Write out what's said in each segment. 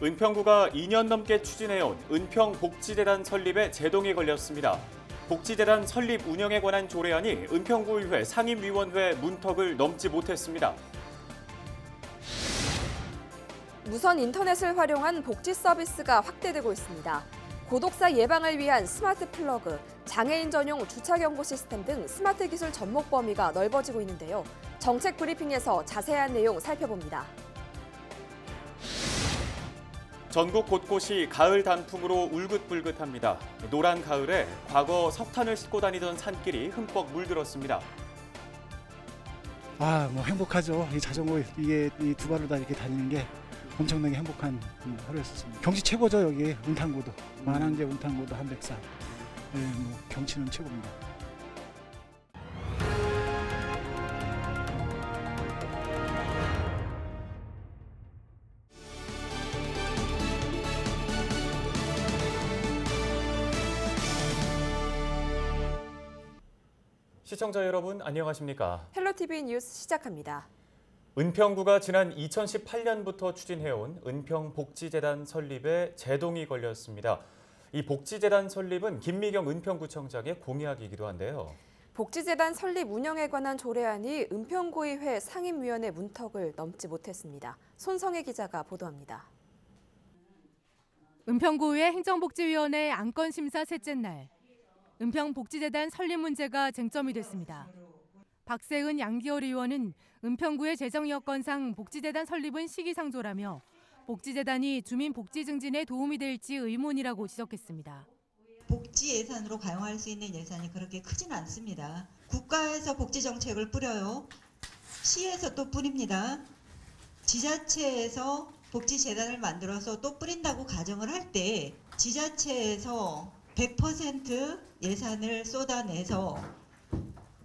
은평구가 2년 넘게 추진해온 은평복지재단 설립에 제동이 걸렸습니다. 복지재단 설립 운영에 관한 조례안이 은평구의회 상임위원회 문턱을 넘지 못했습니다. 무선 인터넷을 활용한 복지 서비스가 확대되고 있습니다. 고독사 예방을 위한 스마트 플러그, 장애인 전용 주차 경보 시스템 등 스마트 기술 접목 범위가 넓어지고 있는데요. 정책 브리핑에서 자세한 내용 살펴봅니다. 전국 곳곳이 가을 단풍으로 울긋불긋합니다. 노란 가을에 과거 석탄을 싣고 다니던 산길이 흠뻑 물들었습니다. 행복하죠. 이 자전거 이게 이 두 발로 다 이렇게 다니는 게 엄청나게 행복한 하루였었습니다. 경치 최고죠. 여기 운탄고도 만항제 운탄고도 한백산. 경치는 최고입니다. 시청자 여러분 안녕하십니까? 헬로티비 뉴스 시작합니다. 은평구가 지난 2018년부터 추진해온 은평복지재단 설립에 제동이 걸렸습니다. 이 복지재단 설립은 김미경 은평구청장의 공약이기도 한데요. 복지재단 설립 운영에 관한 조례안이 은평구의회 상임위원회 문턱을 넘지 못했습니다. 손성혜 기자가 보도합니다. 은평구의회 행정복지위원회 안건심사 셋째 날. 은평복지재단 설립 문제가 쟁점이 됐습니다. 박세은 양기열 의원은 은평구의 재정 여건상 복지재단 설립은 시기상조라며 복지재단이 주민 복지 증진에 도움이 될지 의문이라고 지적했습니다. 복지 예산으로 가용할 수 있는 예산이 그렇게 크진 않습니다. 국가에서 복지 정책을 뿌려요. 시에서 또 뿌립니다. 지자체에서 복지재단을 만들어서 또 뿌린다고 가정을 할 때 지자체에서 100% 예산을 쏟아내서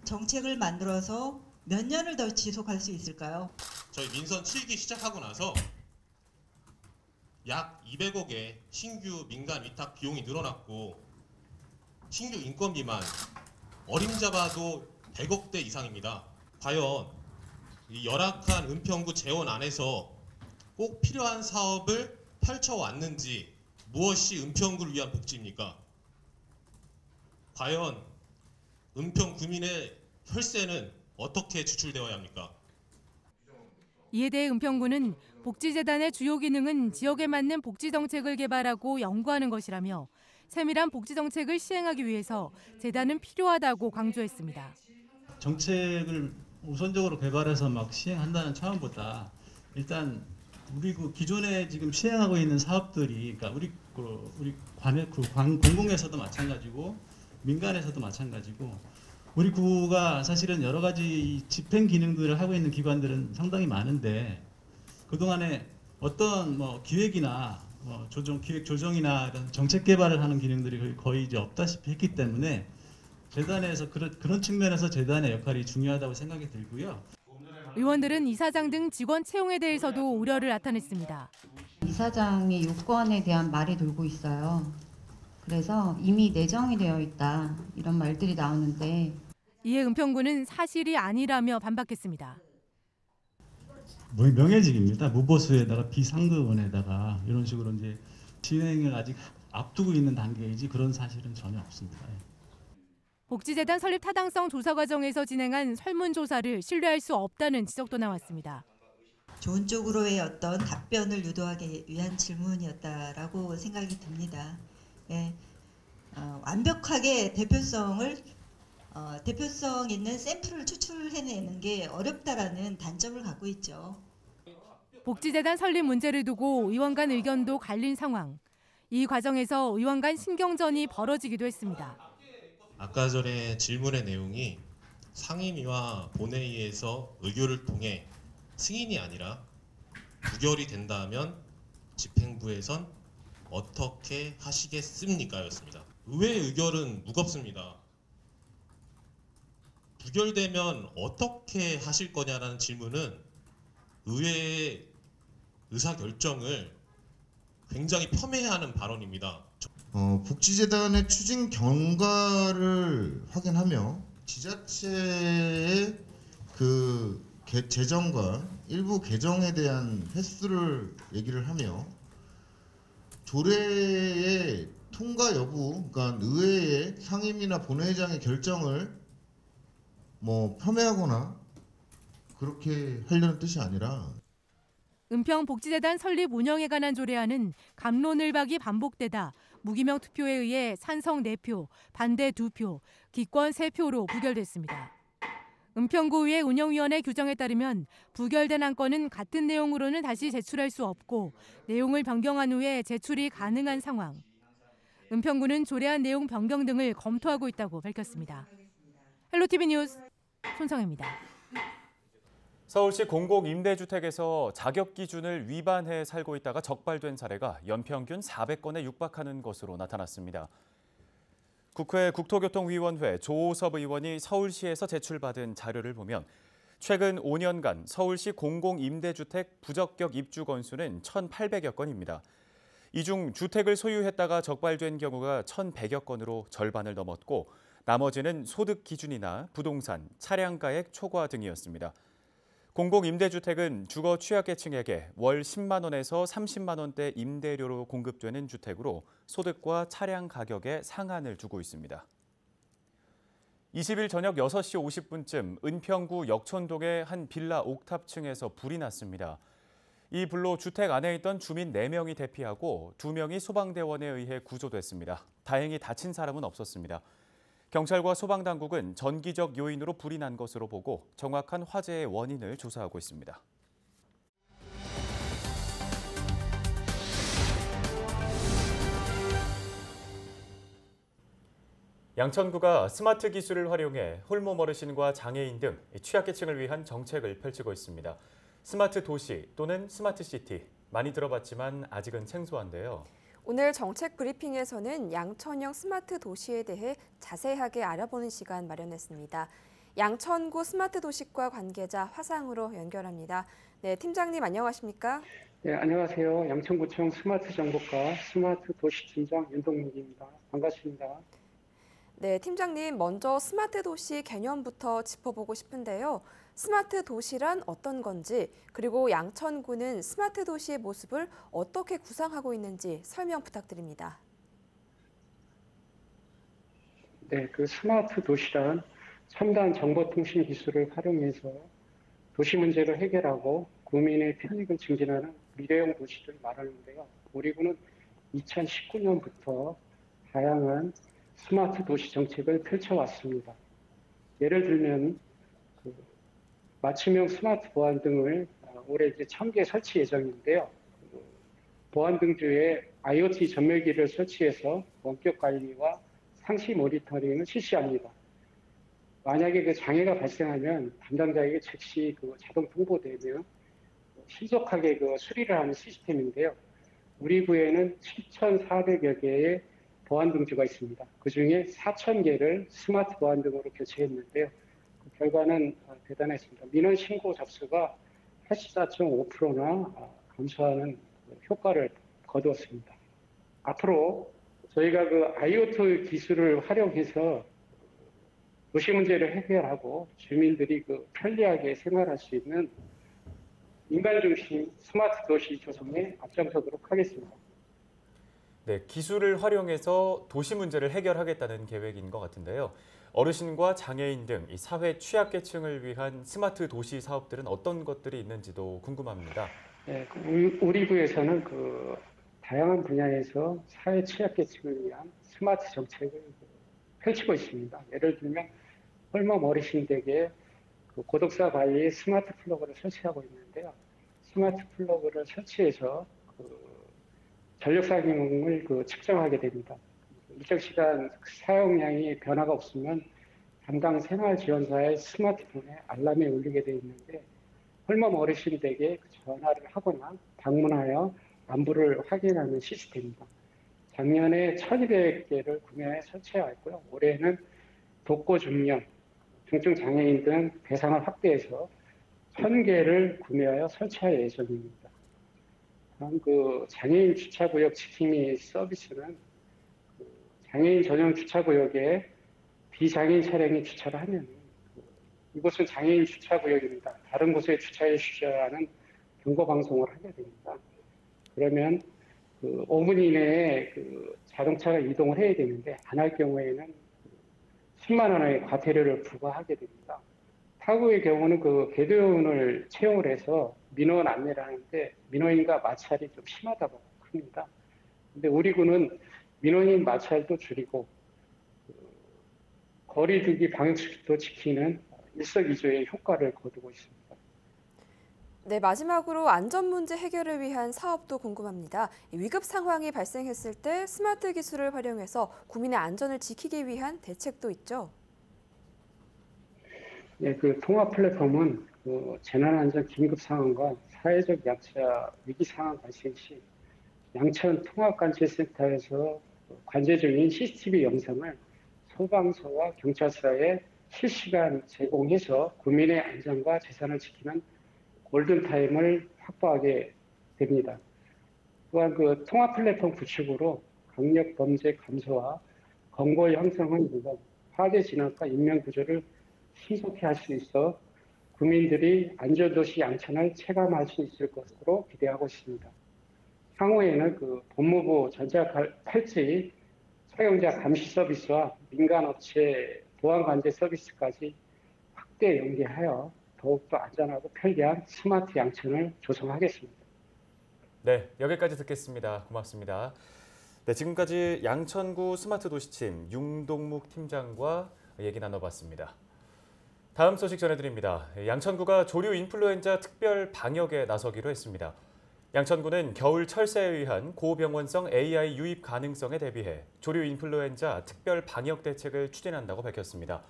정책을 만들어서 몇 년을 더 지속할 수 있을까요? 저희 민선 7기 시작하고 나서 약 200억의 신규 민간 위탁 비용이 늘어났고 신규 인건비만 어림잡아도 100억대 이상입니다. 과연 이 열악한 은평구 재원 안에서 꼭 필요한 사업을 펼쳐왔는지 무엇이 은평구를 위한 복지입니까? 과연 은평 구민의 혈세는 어떻게 지출되어야 합니까? 이에 대해 은평구는 복지재단의 주요 기능은 지역에 맞는 복지 정책을 개발하고 연구하는 것이라며 세밀한 복지 정책을 시행하기 위해서 재단은 필요하다고 강조했습니다. 정책을 우선적으로 개발해서 막 시행한다는 차원보다 일단 우리 기존에 지금 시행하고 있는 사업들이 그러니까 우리 공공에서도 마찬가지고 민간에서도 마찬가지고 우리 구가 사실은 여러 가지 집행 기능들을 하고 있는 기관들은 상당히 많은데 그동안에 어떤 기획이나 기획 조정이나 이런 정책 개발을 하는 기능들이 거의 이제 없다시피 했기 때문에 재단에서 그런 측면에서 재단의 역할이 중요하다고 생각이 들고요. 의원들은 이사장 등 직원 채용에 대해서도 우려를 나타냈습니다. 이사장의 요건에 대한 말이 돌고 있어요. 그래서 이미 내정이 되어 있다 이런 말들이 나오는데 이에 은평구는 사실이 아니라며 반박했습니다. 명예직입니다. 무보수에다가 비상급원에다가 이런 식으로 이제 진행을 아직 앞두고 있는 단계이지 그런 사실은 전혀 없습니다. 복지재단 설립 타당성 조사 과정에서 진행한 설문조사를 신뢰할 수 없다는 지적도 나왔습니다. 좋은 쪽으로의 어떤 답변을 유도하기 위한 질문이었다라고 생각이 듭니다. 예, 완벽하게 대표성 있는 샘플을 추출해내는 게 어렵다라는 단점을 갖고 있죠. 복지재단 설립 문제를 두고 의원 간 의견도 갈린 상황. 이 과정에서 의원 간 신경전이 벌어지기도 했습니다. 아까 전에 질문의 내용이 상임위와 본회의에서 의결을 통해 승인이 아니라 부결이 된다면 집행부에선 어떻게 하시겠습니까? 였습니다. 의회 의결은 무겁습니다. 부결되면 어떻게 하실 거냐라는 질문은 의회의 의사결정을 굉장히 폄훼하는 발언입니다. 복지재단의 추진 경과를 확인하며 지자체의 재정과 일부 개정에 대한 횟수를 얘기를 하며 조례의 통과 여부, 그러니까 의회의 상임이나 본회의장의 결정을 뭐 폄훼하거나 그렇게 하려는 뜻이 아니라 은평복지재단 설립 운영에 관한 조례안은 갑론을박이 반복되다 무기명 투표에 의해 찬성 4표, 반대 2표, 기권 3표로 부결됐습니다. 은평구의회 운영위원회 규정에 따르면 부결된 안건은 같은 내용으로는 다시 제출할 수 없고 내용을 변경한 후에 제출이 가능한 상황. 은평구는 조례안 내용 변경 등을 검토하고 있다고 밝혔습니다. 헬로티비 뉴스 손성혜입니다. 서울시 공공임대주택에서 자격 기준을 위반해 살고 있다가 적발된 사례가 연평균 400건에 육박하는 것으로 나타났습니다. 국회 국토교통위원회 조호섭 의원이 서울시에서 제출받은 자료를 보면 최근 5년간 서울시 공공임대주택 부적격 입주 건수는 1,800여 건입니다. 이 중 주택을 소유했다가 적발된 경우가 1,100여 건으로 절반을 넘었고 나머지는 소득 기준이나 부동산, 차량가액 초과 등이었습니다. 공공임대주택은 주거 취약계층에게 월 10만 원에서 30만 원대 임대료로 공급되는 주택으로 소득과 차량 가격에 상한을 두고 있습니다. 20일 저녁 6시 50분쯤 은평구 역촌동의 한 빌라 옥탑층에서 불이 났습니다. 이 불로 주택 안에 있던 주민 4명이 대피하고 2명이 소방대원에 의해 구조됐습니다. 다행히 다친 사람은 없었습니다. 경찰과 소방당국은 전기적 요인으로 불이 난 것으로 보고 정확한 화재의 원인을 조사하고 있습니다. 양천구가 스마트 기술을 활용해 홀몸 어르신과 장애인 등 취약계층을 위한 정책을 펼치고 있습니다. 스마트 도시 또는 스마트 시티, 많이 들어봤지만 아직은 생소한데요. 오늘 정책 브리핑에서는 양천형 스마트 도시에 대해 자세하게 알아보는 시간 마련했습니다. 양천구 스마트 도시과 관계자 화상으로 연결합니다. 네, 팀장님 안녕하십니까? 네, 안녕하세요. 양천구청 스마트 정보과 스마트 도시 팀장 윤동민입니다. 반갑습니다. 네, 팀장님 먼저 스마트 도시 개념부터 짚어보고 싶은데요. 스마트 도시란 어떤 건지, 그리고 양천구는 스마트 도시의 모습을 어떻게 구상하고 있는지 설명 부탁드립니다. 네, 그 스마트 도시란 첨단 정보통신 기술을 활용해서 도시 문제를 해결하고 국민의 편익을 증진하는 미래형 도시를 말하는데요. 우리 구는 2019년부터 다양한 스마트 도시 정책을 펼쳐왔습니다. 예를 들면 맞춤형 스마트 보안 등을 올해 이제 1000개 설치 예정인데요. 보안 등주에 IoT 전멸기를 설치해서 원격 관리와 상시 모니터링을 실시합니다. 만약에 그 장애가 발생하면 담당자에게 즉시 그 자동 통보되며 신속하게 그 수리를 하는 시스템인데요. 우리 구에는 7,400여 개의 보안 등주가 있습니다. 그 중에 4,000개를 스마트 보안 등으로 교체했는데요. 그 결과는 대단했습니다. 민원 신고 접수가 84.5%나 감소하는 효과를 거두었습니다. 앞으로 저희가 그 IoT 기술을 활용해서 도시 문제를 해결하고 주민들이 그 편리하게 생활할 수 있는 인간 중심 스마트 도시 조성에 앞장서도록 하겠습니다. 네, 기술을 활용해서 도시 문제를 해결하겠다는 계획인 것 같은데요. 어르신과 장애인 등 이 사회 취약계층을 위한 스마트 도시 사업들은 어떤 것들이 있는지도 궁금합니다. 네, 우리 구에서는 그 다양한 분야에서 사회 취약계층을 위한 스마트 정책을 펼치고 있습니다. 예를 들면 홀몸 어르신 댁에 그 고독사 관리 스마트 플러그를 설치하고 있는데요. 스마트 플러그를 설치해서 전력 사용을 측정하게 됩니다. 일정 시간 사용량이 변화가 없으면 담당 생활지원사의 스마트폰에 알람이 울리게 되어 있는데 홀몸 어르신 댁에 전화를 하거나 방문하여 안부를 확인하는 시스템입니다. 작년에 1,200개를 구매해 설치하였고요. 올해는 독거 중년, 중증 장애인 등 대상을 확대해서 1,000개를 구매하여 설치할 예정입니다. 다음 그 장애인 주차구역 지킴이 서비스는 장애인 전용 주차구역에 비장애인 차량이 주차를 하면 이곳은 장애인 주차구역입니다. 다른 곳에 주차해 주시라는 경고 방송을 하게 됩니다. 그러면 그 5분 이내에 그 자동차가 이동을 해야 되는데 안 할 경우에는 10만 원의 과태료를 부과하게 됩니다. 타국의 경우는 그 궤도원을 채용을 해서 민원 안내를 하는데 민원인과 마찰이 좀 심하다고 합니다. 근데 우리 군은 민원인 마찰도 줄이고 거리두기 방역수칙도 지키는 일석이조의 효과를 거두고 있습니다. 네, 마지막으로 안전 문제 해결을 위한 사업도 궁금합니다. 위급 상황이 발생했을 때 스마트 기술을 활용해서 국민의 안전을 지키기 위한 대책도 있죠? 네, 그 통합 플랫폼은 그 재난안전 긴급 상황과 사회적 약자 위기 상황 발생 시 양천 통합관제센터에서 관제 중인 CCTV 영상을 소방서와 경찰서에 실시간 제공해서 국민의 안전과 재산을 지키는 골든타임을 확보하게 됩니다. 또한 그 통합 플랫폼 구축으로 강력 범죄 감소와 검거 형성은 물론 화재 진압과 인명 구조를 신속히 할 수 있어 국민들이 안전도시 양천을 체감할 수 있을 것으로 기대하고 있습니다. 향후에는 그 법무부 전자팔찌 사용자 감시 서비스와 민간업체 보안관제 서비스까지 확대 연계하여 더욱더 안전하고 편리한 스마트 양천을 조성하겠습니다. 네, 여기까지 듣겠습니다. 고맙습니다. 네, 지금까지 양천구 스마트 도시팀 윤동묵 팀장과 얘기 나눠봤습니다. 다음 소식 전해드립니다. 양천구가 조류 인플루엔자 특별 방역에 나서기로 했습니다. 양천구는 겨울 철새에 의한 고병원성 AI 유입 가능성에 대비해 조류 인플루엔자 특별 방역 대책을 추진한다고 밝혔습니다.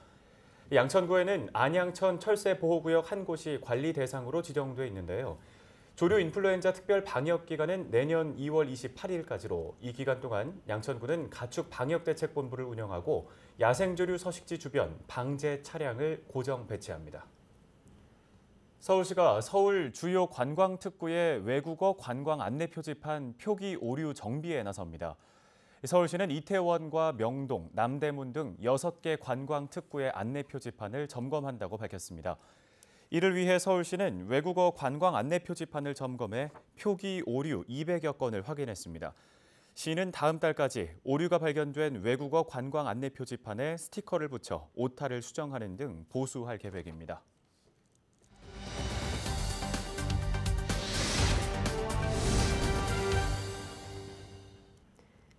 양천구에는 안양천 철새보호구역 한 곳이 관리 대상으로 지정돼 있는데요. 조류 인플루엔자 특별 방역 기간은 내년 2월 28일까지로 이 기간 동안 양천구는 가축 방역대책본부를 운영하고 야생조류 서식지 주변 방제 차량을 고정 배치합니다. 서울시가 서울 주요 관광특구의 외국어 관광 안내 표지판 표기 오류 정비에 나섭니다. 서울시는 이태원과 명동, 남대문 등 6개 관광특구의 안내 표지판을 점검한다고 밝혔습니다. 이를 위해 서울시는 외국어 관광 안내 표지판을 점검해 표기 오류 200여 건을 확인했습니다. 시는 다음 달까지 오류가 발견된 외국어 관광 안내 표지판에 스티커를 붙여 오타를 수정하는 등 보수할 계획입니다.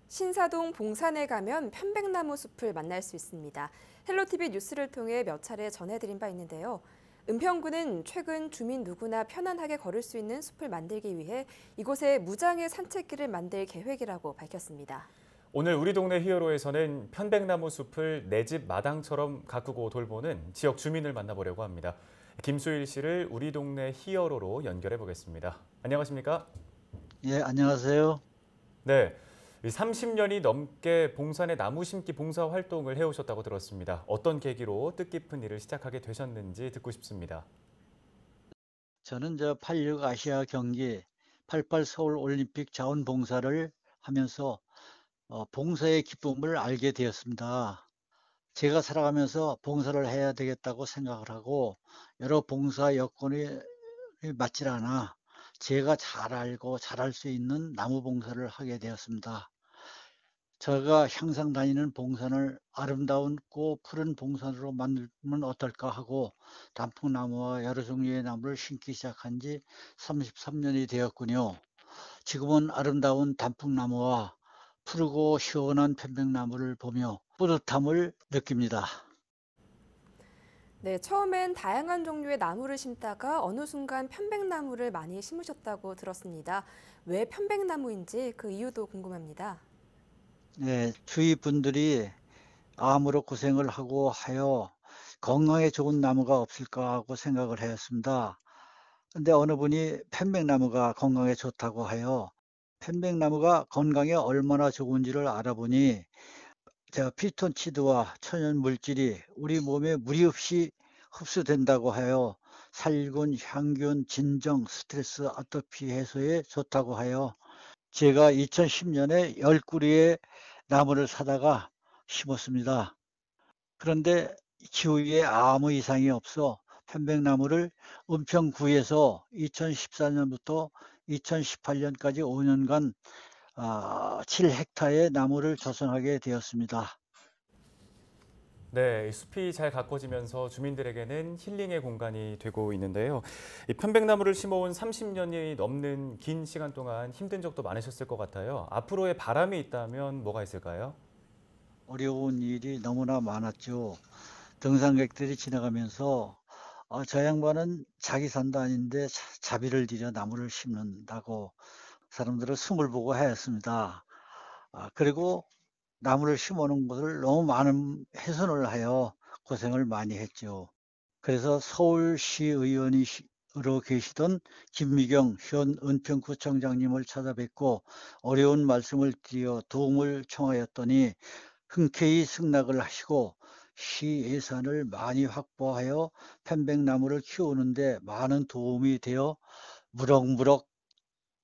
신사동 봉산에 가면 편백나무 숲을 만날 수 있습니다. 헬로티비 뉴스를 통해 몇 차례 전해드린 바 있는데요. 은평구는 최근 주민 누구나 편안하게 걸을 수 있는 숲을 만들기 위해 이곳에 무장의 산책길을 만들 계획이라고 밝혔습니다. 오늘 우리 동네 히어로에서는 편백나무 숲을 내 집 마당처럼 가꾸고 돌보는 지역 주민을 만나보려고 합니다. 김수일 씨를 우리 동네 히어로로 연결해 보겠습니다. 안녕하십니까? 예, 안녕하세요. 네. 30년이 넘게 봉산에 나무 심기 봉사 활동을 해오셨다고 들었습니다. 어떤 계기로 뜻깊은 일을 시작하게 되셨는지 듣고 싶습니다. 저는 86 아시아 경기, 88 서울 올림픽 자원봉사를 하면서 봉사의 기쁨을 알게 되었습니다. 제가 살아가면서 봉사를 해야 되겠다고 생각을 하고 여러 봉사 여건이 맞질 않아 제가 잘 알고 잘할 수 있는 나무 봉사를 하게 되었습니다. 제가 항상 다니는 봉산을 아름다운고 푸른 봉산으로 만들면 어떨까 하고 단풍나무와 여러 종류의 나무를 심기 시작한 지 33년이 되었군요. 지금은 아름다운 단풍나무와 푸르고 시원한 편백나무를 보며 뿌듯함을 느낍니다. 네, 처음엔 다양한 종류의 나무를 심다가 어느 순간 편백나무를 많이 심으셨다고 들었습니다. 왜 편백나무인지 그 이유도 궁금합니다. 네, 주위 분들이 암으로 고생을 하고 하여 건강에 좋은 나무가 없을까 하고 생각을 했습니다. 근데 어느 분이 편백나무가 건강에 좋다고 하여 편백나무가 건강에 얼마나 좋은지를 알아보니 피톤치드와 천연 물질이 우리 몸에 무리 없이 흡수된다고 하여 살균, 향균, 진정, 스트레스, 아토피 해소에 좋다고 하여 제가 2010년에 10그루의 나무를 사다가 심었습니다. 그런데 기후에 아무 이상이 없어 편백나무를 은평구에서 2014년부터 2018년까지 5년간 7헥타의 나무를 조성하게 되었습니다. 네, 이 숲이 잘 가꿔지면서 주민들에게는 힐링의 공간이 되고 있는데요. 이 편백나무를 심어온 30년이 넘는 긴 시간 동안 힘든 적도 많으셨을 것 같아요. 앞으로의 바람이 있다면 뭐가 있을까요? 어려운 일이 너무나 많았죠. 등산객들이 지나가면서 저 양반은 자기 산도 아닌데 자비를 들여 나무를 심는다고 사람들을 숨을 보고 하였습니다. 그리고 나무를 심어놓은 것을 너무 많은 훼손을 하여 고생을 많이 했죠. 그래서 서울시의원으로 계시던 김미경 현 은평구청장님을 찾아뵙고 어려운 말씀을 드려 도움을 청하였더니 흔쾌히 승낙을 하시고 시 예산을 많이 확보하여 편백나무를 키우는데 많은 도움이 되어 무럭무럭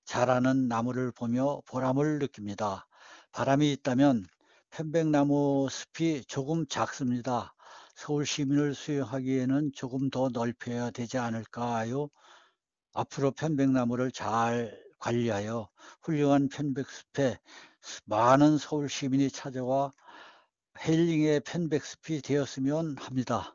자라는 나무를 보며 보람을 느낍니다. 바람이 있다면 편백나무 숲이 조금 작습니다. 서울 시민을 수용하기에는 조금 더 넓혀야 되지 않을까요? 앞으로 편백나무를 잘 관리하여 훌륭한 편백숲에 많은 서울 시민이 찾아와 힐링의 편백숲이 되었으면 합니다.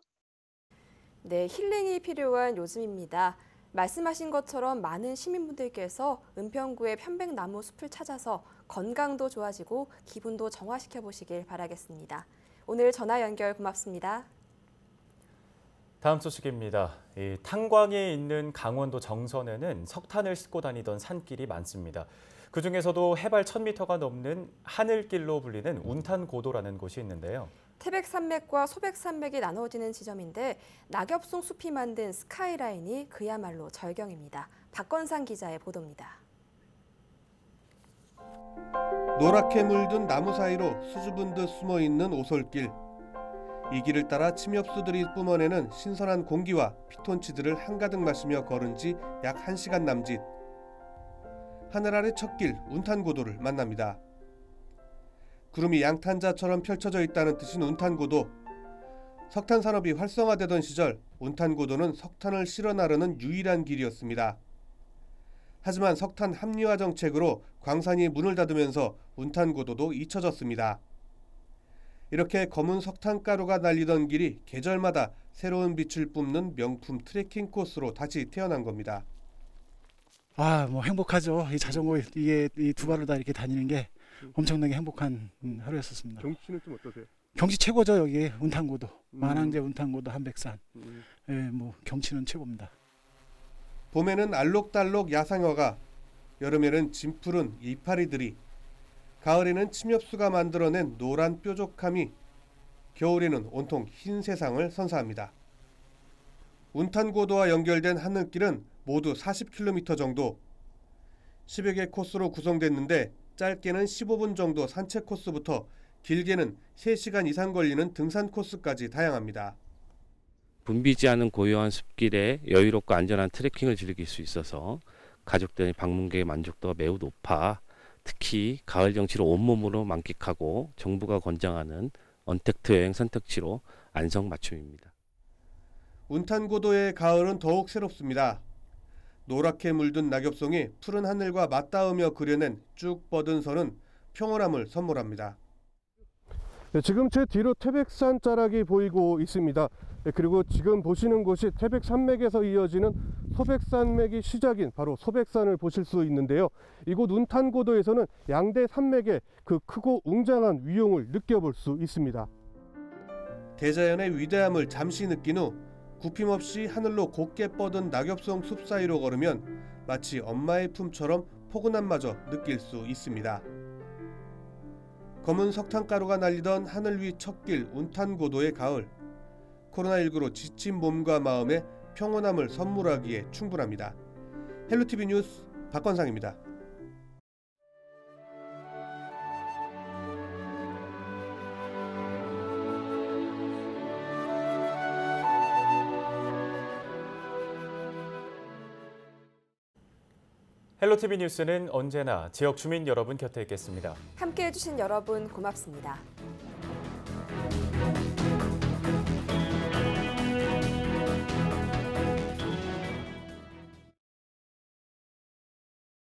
네, 힐링이 필요한 요즘입니다. 말씀하신 것처럼 많은 시민분들께서 은평구의 편백나무 숲을 찾아서 건강도 좋아지고 기분도 정화시켜 보시길 바라겠습니다. 오늘 전화 연결 고맙습니다. 다음 소식입니다. 이 탄광이 있는 강원도 정선에는 석탄을 싣고 다니던 산길이 많습니다. 그중에서도 해발 1000m가 넘는 하늘길로 불리는 운탄고도라는 곳이 있는데요. 태백산맥과 소백산맥이 나눠지는 지점인데 낙엽송 숲이 만든 스카이라인이 그야말로 절경입니다. 박건상 기자의 보도입니다. 노랗게 물든 나무 사이로 수줍은 듯 숨어있는 오솔길. 이 길을 따라 침엽수들이 뿜어내는 신선한 공기와 피톤치드를 한가득 마시며 걸은 지 약 1시간 남짓. 하늘 아래 첫 길 운탄고도를 만납니다. 구름이 양탄자처럼 펼쳐져 있다는 뜻인 운탄고도. 석탄 산업이 활성화되던 시절 운탄고도는 석탄을 실어 나르는 유일한 길이었습니다. 하지만 석탄 합리화 정책으로 광산이 문을 닫으면서 운탄고도도 잊혀졌습니다. 이렇게 검은 석탄가루가 날리던 길이 계절마다 새로운 빛을 뿜는 명품 트레킹 코스로 다시 태어난 겁니다. 뭐 행복하죠. 이 자전거 이게 이 두 발로 다 이렇게 다니는 게 엄청나게 행복한 하루였었습니다. 경치는 좀 어떠세요? 경치 최고죠. 여기 운탄고도, 만항제 운탄고도 한백산. 뭐 경치는 최고입니다. 봄에는 알록달록 야상화가, 여름에는 진푸른 이파리들이, 가을에는 침엽수가 만들어낸 노란 뾰족함이, 겨울에는 온통 흰 세상을 선사합니다. 운탄고도와 연결된 하늘길은 모두 40km 정도, 10여 개 코스로 구성됐는데 짧게는 15분 정도 산책 코스부터 길게는 3시간 이상 걸리는 등산 코스까지 다양합니다. 붐비지 않은 고요한 숲길에 여유롭고 안전한 트레킹을 즐길 수 있어서 가족들의 방문객의 만족도가 매우 높아 특히 가을 경치를 온몸으로 만끽하고 정부가 권장하는 언택트 여행 선택지로 안성맞춤입니다. 운탄고도의 가을은 더욱 새롭습니다. 노랗게 물든 낙엽송이 푸른 하늘과 맞닿으며 그려낸 쭉 뻗은 선은 평온함을 선물합니다. 네, 지금 제 뒤로 태백산 자락이 보이고 있습니다. 네, 그리고 지금 보시는 곳이 태백산맥에서 이어지는 소백산맥이 시작인 바로 소백산을 보실 수 있는데요. 이곳 운탄고도에서는 양대 산맥의 그 크고 웅장한 위용을 느껴볼 수 있습니다. 대자연의 위대함을 잠시 느낀 후 굽힘없이 하늘로 곱게 뻗은 낙엽송 숲 사이로 걸으면 마치 엄마의 품처럼 포근함마저 느낄 수 있습니다. 검은 석탄가루가 날리던 하늘 위 첫 길 운탄고도의 가을. 코로나19로 지친 몸과 마음에 평온함을 선물하기에 충분합니다. 헬로티비 뉴스 박건상입니다. 헬로티비 뉴스는 언제나 지역 주민 여러분 곁에 있겠습니다. 함께해 주신 여러분 고맙습니다.